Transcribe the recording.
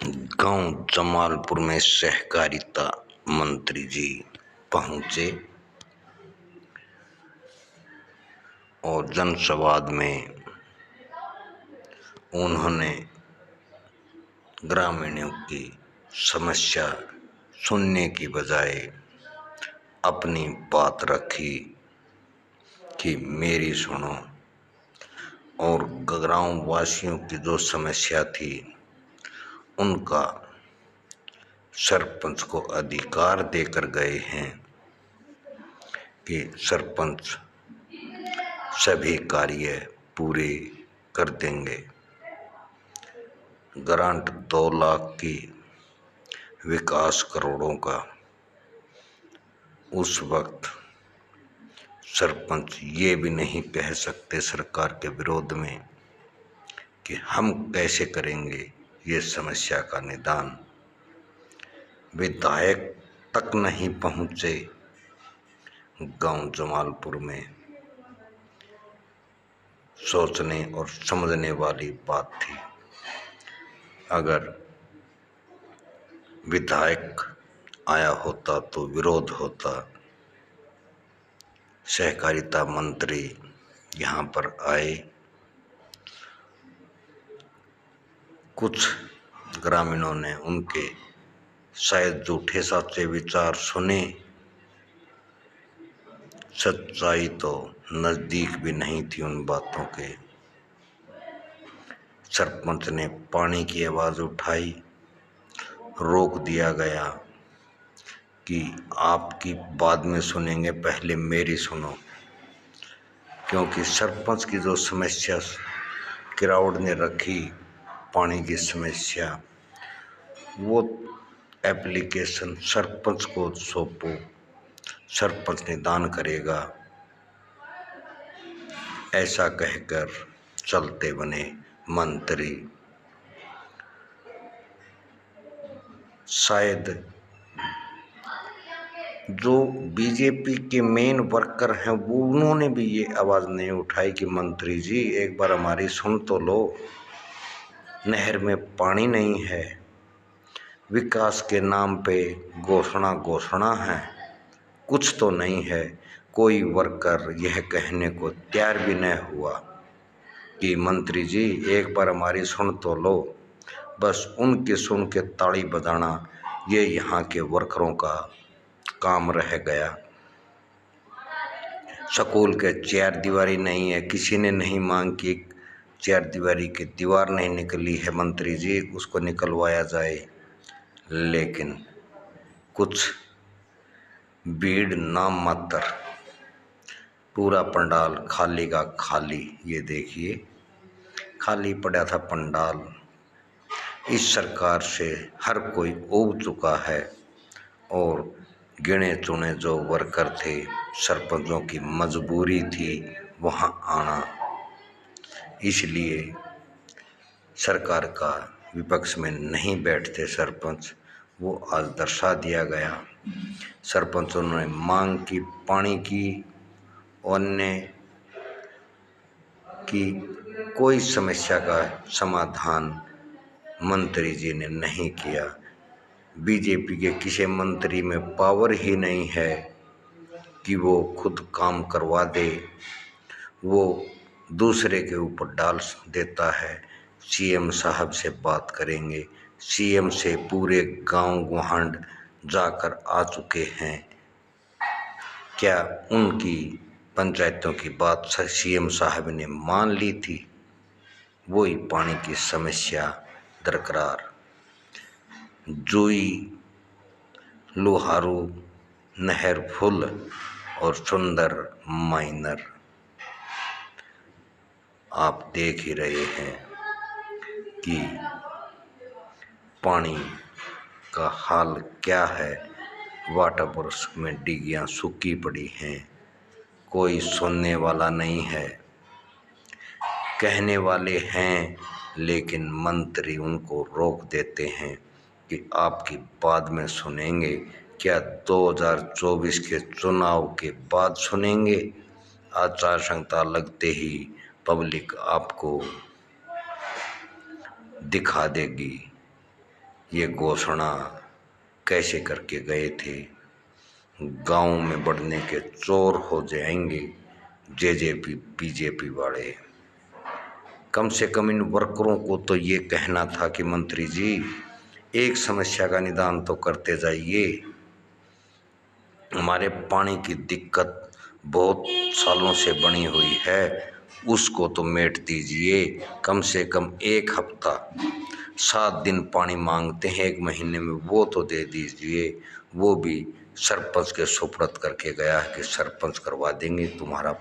गांव जमालपुर में सहकारिता मंत्री जी पहुंचे और जनसंवाद में उन्होंने ग्रामीणों की समस्या सुनने की बजाय अपनी बात रखी कि मेरी सुनो, और गांव वासियों की जो समस्या थी उनका सरपंच को अधिकार देकर गए हैं कि सरपंच सभी कार्य पूरे कर देंगे। ग्रांट 2 लाख की, विकास करोड़ों का। उस वक्त सरपंच ये भी नहीं कह सकते सरकार के विरोध में कि हम कैसे करेंगे ये समस्या का निदान। विधायक तक नहीं पहुंचे गांव जमालपुर में। सोचने और समझने वाली बात थी। अगर विधायक आया होता तो विरोध होता। सहकारिता मंत्री यहाँ पर आए, कुछ ग्रामीणों ने उनके शायद झूठे सच्चे विचार सुने। सच्चाई तो नजदीक भी नहीं थी उन बातों के। सरपंच ने पानी की आवाज उठाई, रोक दिया गया कि आपकी बाद में सुनेंगे, पहले मेरी सुनो। क्योंकि सरपंच की जो समस्या क्राउड ने रखी, पानी की समस्या, वो एप्लीकेशन सरपंच को सौंपो, सरपंच निदान करेगा, ऐसा कहकर चलते बने मंत्री। शायद जो बीजेपी के मेन वर्कर हैं वो उन्होंने भी ये आवाज़ नहीं उठाई कि मंत्री जी एक बार हमारी सुन तो लो, नहर में पानी नहीं है, विकास के नाम पे घोषणा है, कुछ तो नहीं है। कोई वर्कर यह कहने को तैयार भी नहीं हुआ कि मंत्री जी एक बार हमारी सुन तो लो। बस उनके सुन के ताली बजाना ये यहाँ के वर्करों का काम रह गया। स्कूल के 4 दीवारी नहीं है, किसी ने नहीं मांग की 4 दीवारी की दीवार नहीं निकली है मंत्री जी, उसको निकलवाया जाए। लेकिन कुछ भीड़ नाम मात्र, पूरा पंडाल खाली का खाली। ये देखिए खाली पड़ा था पंडाल। इस सरकार से हर कोई ऊब चुका है और गिने चुने जो वर्कर थे, सरपंचों की मजबूरी थी वहाँ आना। इसलिए सरकार का विपक्ष में नहीं बैठते सरपंच, वो आज दर्शा दिया गया। सरपंचों ने मांग की पानी की, अन्य की कोई समस्या का समाधान मंत्री जी ने नहीं किया। बीजेपी के किसी मंत्री में पावर ही नहीं है कि वो खुद काम करवा दे, वो दूसरे के ऊपर डाल देता है। सीएम साहब से बात करेंगे, सीएम से पूरे गांव गुहांड जाकर आ चुके हैं। क्या उनकी पंचायतों की बात सीएम साहब ने मान ली थी? वही पानी की समस्या दरकरार। जुई लोहारू नहर फुल और सुंदर माइनर। आप देख ही रहे हैं कि पानी का हाल क्या है। वाटर वर्क्स में डिगियां सूखी पड़ी हैं, कोई सुनने वाला नहीं है। कहने वाले हैं लेकिन मंत्री उनको रोक देते हैं कि आपकी बाद में सुनेंगे। क्या 2024 के चुनाव के बाद सुनेंगे? आचार संहिता लगते ही पब्लिक आपको दिखा देगी ये घोषणा कैसे करके गए थे, गांव में बढ़ने के चोर हो जाएंगे जेजेपी बीजेपी वाले। कम से कम इन वर्करों को तो ये कहना था कि मंत्री जी एक समस्या का निदान तो करते जाइए। हमारे पानी की दिक्कत बहुत सालों से बनी हुई है, उसको तो मेट दीजिए। कम से कम एक हफ्ता 7 दिन पानी मांगते हैं 1 महीने में, वो तो दे दीजिए। वो भी सरपंच के सुपुर्द करके गया है कि सरपंच करवा देंगे तुम्हारा